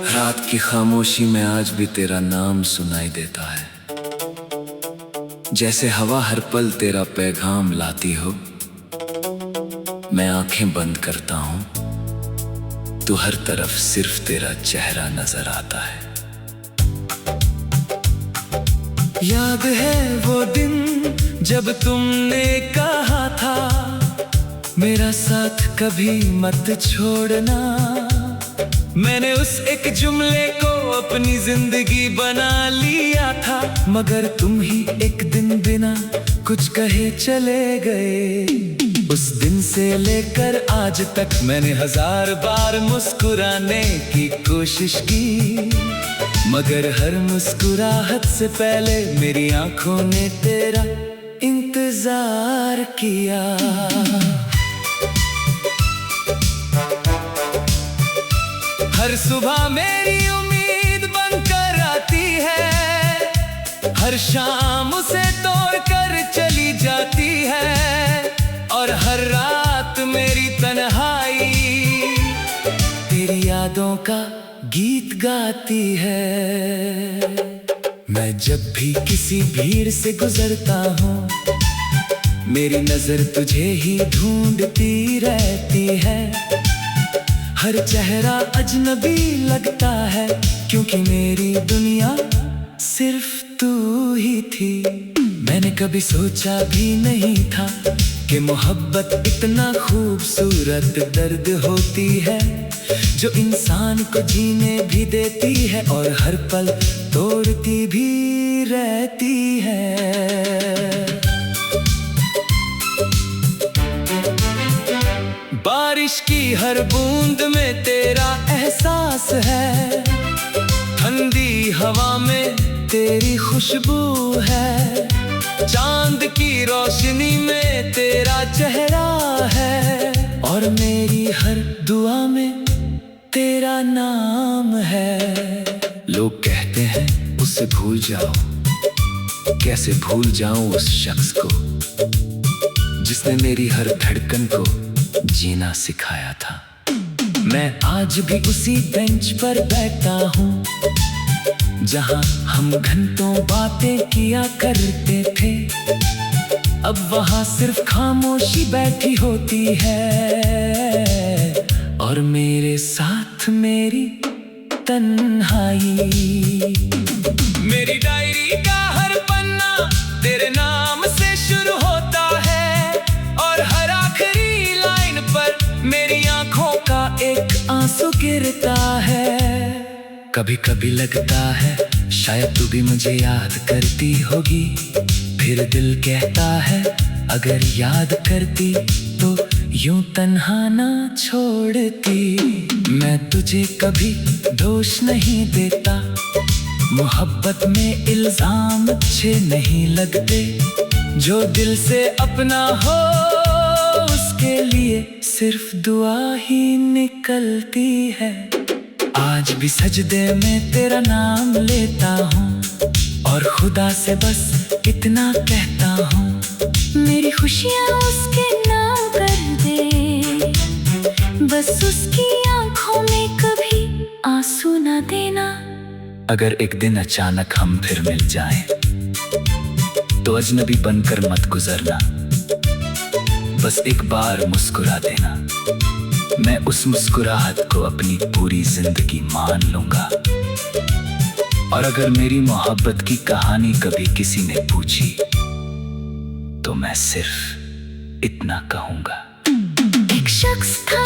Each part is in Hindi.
रात की खामोशी में आज भी तेरा नाम सुनाई देता है, जैसे हवा हर पल तेरा पैगाम लाती हो। मैं आंखें बंद करता हूं तो हर तरफ सिर्फ तेरा चेहरा नजर आता है। याद है वो दिन जब तुमने कहा था मेरा साथ कभी मत छोड़ना। मैंने उस एक जुमले को अपनी जिंदगी बना लिया था, मगर तुम ही एक दिन बिना कुछ कहे चले गए। उस दिन से लेकर आज तक मैंने 1000 बार मुस्कुराने की कोशिश की, मगर हर मुस्कुराहट से पहले मेरी आंखों ने तेरा इंतजार किया। हर सुबह मेरी उम्मीद बनकर आती है, हर शाम उसे तोड़कर चली जाती है, और हर रात मेरी तन्हाई तेरी यादों का गीत गाती है। मैं जब भी किसी भीड़ से गुजरता हूँ मेरी नजर तुझे ही ढूंढती रहती है। हर चेहरा अजनबी लगता है क्योंकि मेरी दुनिया सिर्फ तू ही थी। मैंने कभी सोचा भी नहीं था कि मोहब्बत इतना खूबसूरत दर्द होती है, जो इंसान को जीने भी देती है और हर पल तोड़ती भी रहती है। बारिश की हर बूंद में तेरा एहसास है, ठंडी हवा में तेरी खुशबू है, चांद की रोशनी में तेरा चेहरा है, और मेरी हर दुआ में तेरा नाम है। लोग कहते हैं उसे भूल जाओ, कैसे भूल जाऊं उस शख्स को जिसने मेरी हर धड़कन को जीना सिखाया था। मैं आज भी उसी बेंच पर बैठा हूँ जहाँ हम घंटों बातें किया करते थे। अब वहाँ सिर्फ खामोशी बैठी होती है और मेरे साथ मेरी तन्हाई। मेरी डायरी का हर पन्ना तेरे नाम से शुरू होता है, और हर आखिरी लाइन पर मेरी आंखों का एक आंसू गिरता है। कभी कभी लगता है शायद तू भी मुझे याद करती होगी, फिर दिल कहता है अगर याद करती तो यूं तन्हा ना छोड़ती। मैं तुझे कभी दोष नहीं देता, मोहब्बत में इल्जाम अच्छे नहीं लगते, जो दिल से अपना हो उसके लिए सिर्फ दुआ ही निकलती है। आज भी सजदे में तेरा नाम लेता हूँ और खुदा से बस इतना कहता हूँ, मेरी खुशियाँ उसके नाम कर दे, बस उसकी आंखों में कभी आंसू ना देना। अगर एक दिन अचानक हम फिर मिल जाएं, तो अजनबी बनकर मत गुजरना, बस एक बार मुस्कुरा देना। मैं उस मुस्कुराहट को अपनी पूरी जिंदगी मान लूंगा, और अगर मेरी मोहब्बत की कहानी कभी किसी ने पूछी तो मैं सिर्फ इतना कहूंगा। एक शख्स था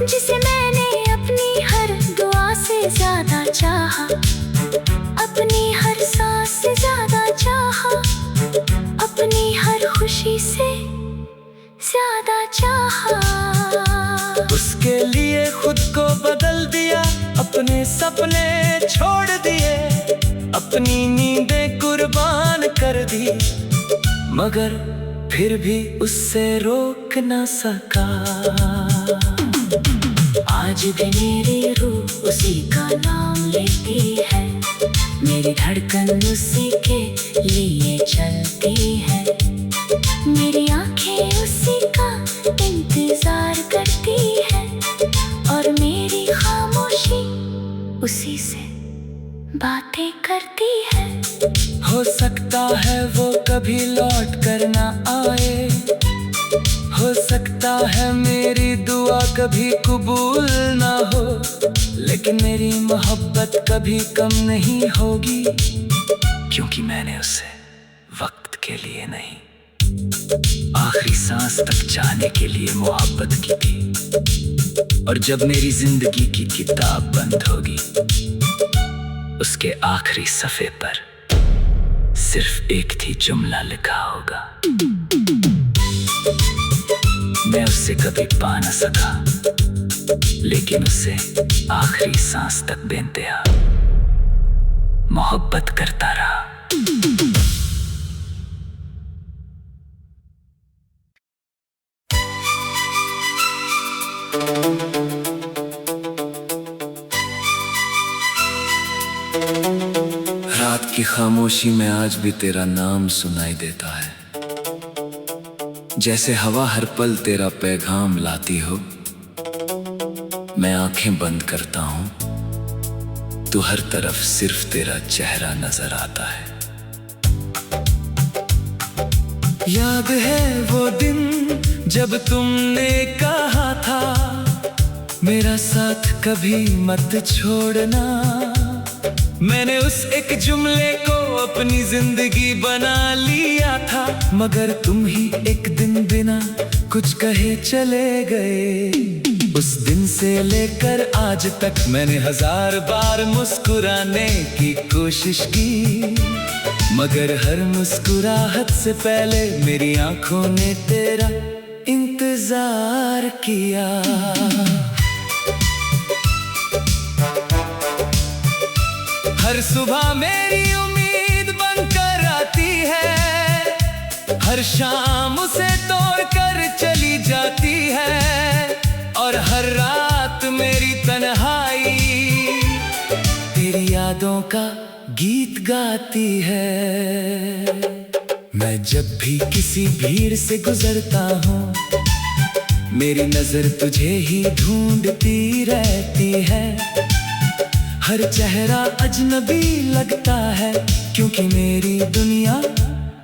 जिसे मैंने अपनी हर दुआ से ज्यादा चाहा, अपनी हर सांस से ज्यादा चाहा, अपनी हर खुशी से ज्यादा चाहा। उसके लिए खुद को बदल दिया, अपने सपने छोड़ दिए, अपनी नींदें कुर्बान कर दी, मगर फिर भी उससे रोक न सका। आज भी मेरी रूह उसी का नाम लेती है, मेरी धड़कन उसी के लिए चलती है, मेरी आंखें उसी कभी लौट कर ना आए। हो सकता है मेरी दुआ कभी कबूल ना हो, लेकिन मेरी मोहब्बत कभी कम नहीं होगी, क्योंकि मैंने उसे वक्त के लिए नहीं, आखिरी सांस तक जाने के लिए मोहब्बत की थी। और जब मेरी जिंदगी की किताब बंद होगी, उसके आखिरी सफ़े पर सिर्फ एक ही जुमला लिखा होगा। मैं उससे कभी पा न सका, लेकिन उसे आखिरी सांस तक बेइंतहा मोहब्बत करता रहा। रात की खामोशी में आज भी तेरा नाम सुनाई देता है, जैसे हवा हर पल तेरा पैगाम लाती हो। मैं आंखें बंद करता हूं, तो हर तरफ सिर्फ तेरा चेहरा नजर आता है। याद है वो दिन जब तुमने कहा था, मेरा साथ कभी मत छोड़ना। मैंने उस एक जुमले को अपनी जिंदगी बना लिया था, मगर तुम ही एक दिन बिना कुछ कहे चले गए। उस दिन से लेकर आज तक मैंने 1000 बार मुस्कुराने की कोशिश की, मगर हर मुस्कुराहट से पहले मेरी आंखों ने तेरा इंतजार किया। हर सुबह मेरी उम्मीद बनकर आती है, हर शाम उसे तोड़ कर चली जाती है, और हर रात मेरी तन्हाई तेरी यादों का गीत गाती है। मैं जब भी किसी भीड़ से गुजरता हूँ, मेरी नजर तुझे ही ढूंढती रहती है। हर चेहरा अजनबी लगता है, क्योंकि मेरी दुनिया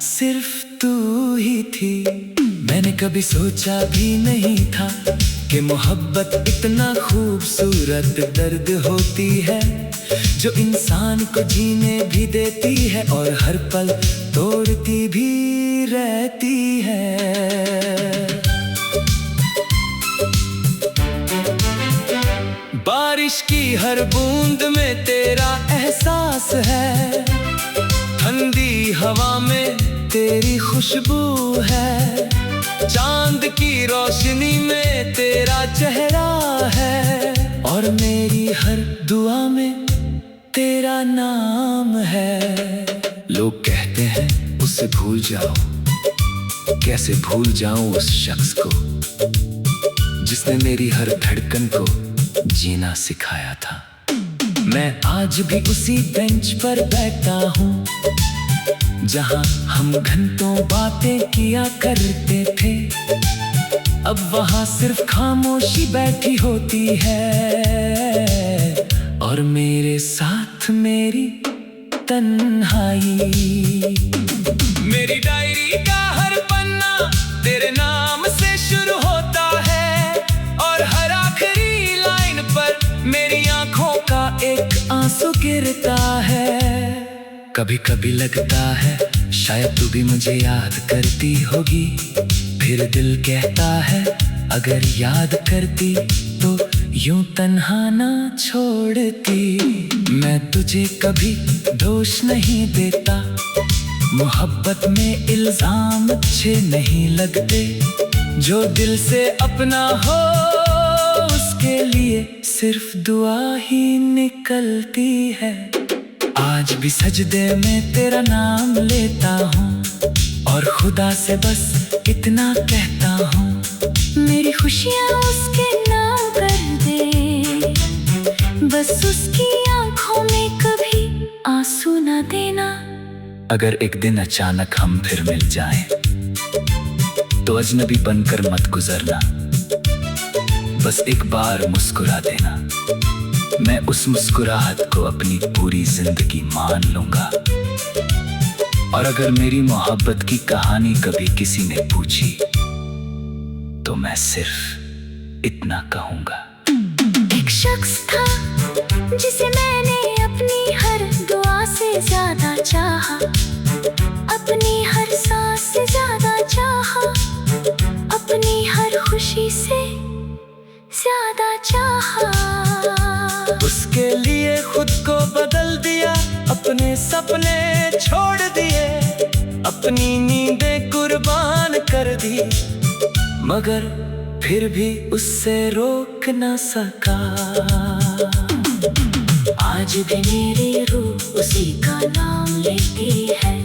सिर्फ तू ही थी। मैंने कभी सोचा भी नहीं था कि मोहब्बत इतना खूबसूरत दर्द होती है, जो इंसान को जीने भी देती है और हर पल तोड़ती भी रहती है। बारिश की हर बूंद में तेरा एहसास है, ठंडी हवा में तेरी खुशबू है, चांद की रोशनी में तेरा चेहरा है, और मेरी हर दुआ में तेरा नाम है। लोग कहते हैं उसे भूल जाओ, कैसे भूल जाऊं उस शख्स को जिसने मेरी हर धड़कन को जीना सिखाया था। मैं आज भी उसी बेंच पर बैठा हूँ, जहाँ हम घंटों बातें किया करते थे। अब वहाँ सिर्फ खामोशी बैठी होती है, और मेरे साथ मेरी तन्हाई। मेरी डायरी का हर पन्ना तेरे नाम से शुरू होता है, और हर आखिरी लाइन पर मेरी आंखों का एक आंसू गिरता है। कभी कभी लगता है शायद तू भी मुझे याद करती होगी, फिर दिल कहता है अगर याद करती तो यूं तन्हा ना छोड़ती। मैं तुझे कभी दोष नहीं देता, मोहब्बत में इल्जाम अच्छे नहीं लगते। जो दिल से अपना हो उसके लिए सिर्फ दुआ ही निकलती है। आज भी सजदे में तेरा नाम लेता हूँ, और खुदा से बस इतना कहता हूँ, मेरी खुशियाँ उसके नाम कर दे, बस उसकी आंखों में कभी आंसू ना देना। अगर एक दिन अचानक हम फिर मिल जाएं, तो अजनबी बनकर मत गुजरना, बस एक बार मुस्कुरा देना। मैं उस मुस्कुराहट को अपनी पूरी जिंदगी मान लूंगा। और अगर मेरी मोहब्बत की कहानी कभी किसी ने पूछी तो मैं सिर्फ इतना कहूंगा। एक शख्स था जिसे मैंने अपनी हर दुआ से ज्यादा चाहा, अपनी हर सांस से ज्यादा चाहा, अपनी हर खुशी से ज्यादा चाहा। उसके लिए खुद को बदल दिया, अपने सपने छोड़ दिए, अपनी नींदें कुर्बान कर दी, मगर फिर भी उससे रोक न सका। आज भी मेरी रूह उसी का नाम लेती है,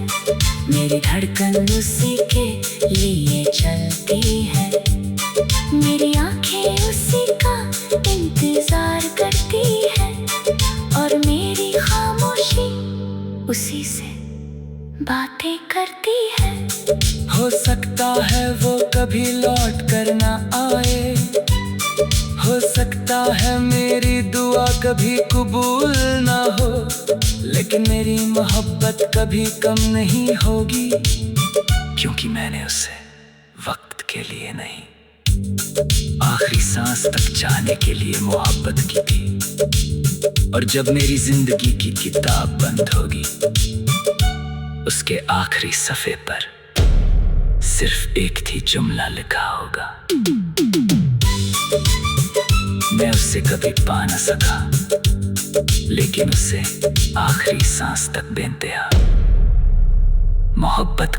मेरी धड़कन उसी के लिए चलती है, मेरी आंखें उसी का इंतजार करती है, और मेरी खामोशी उसी से बातें करती है। हो सकता है वो कभी लौट कर ना आए, हो सकता है मेरी दुआ कभी कबूल ना हो, लेकिन मेरी मोहब्बत कभी कम नहीं होगी, क्योंकि मैंने उसे वक्त के लिए नहीं, आखिरी सांस तक जाने के लिए मोहब्बत की थी। और जब मेरी जिंदगी की किताब बंद होगी, उसके आखिरी सफ़े पर सिर्फ एक ही जुमला लिखा होगा, मैं उसे कभी पा न सका, लेकिन उसे आखिरी सांस तक बेंतहा मोहब्बत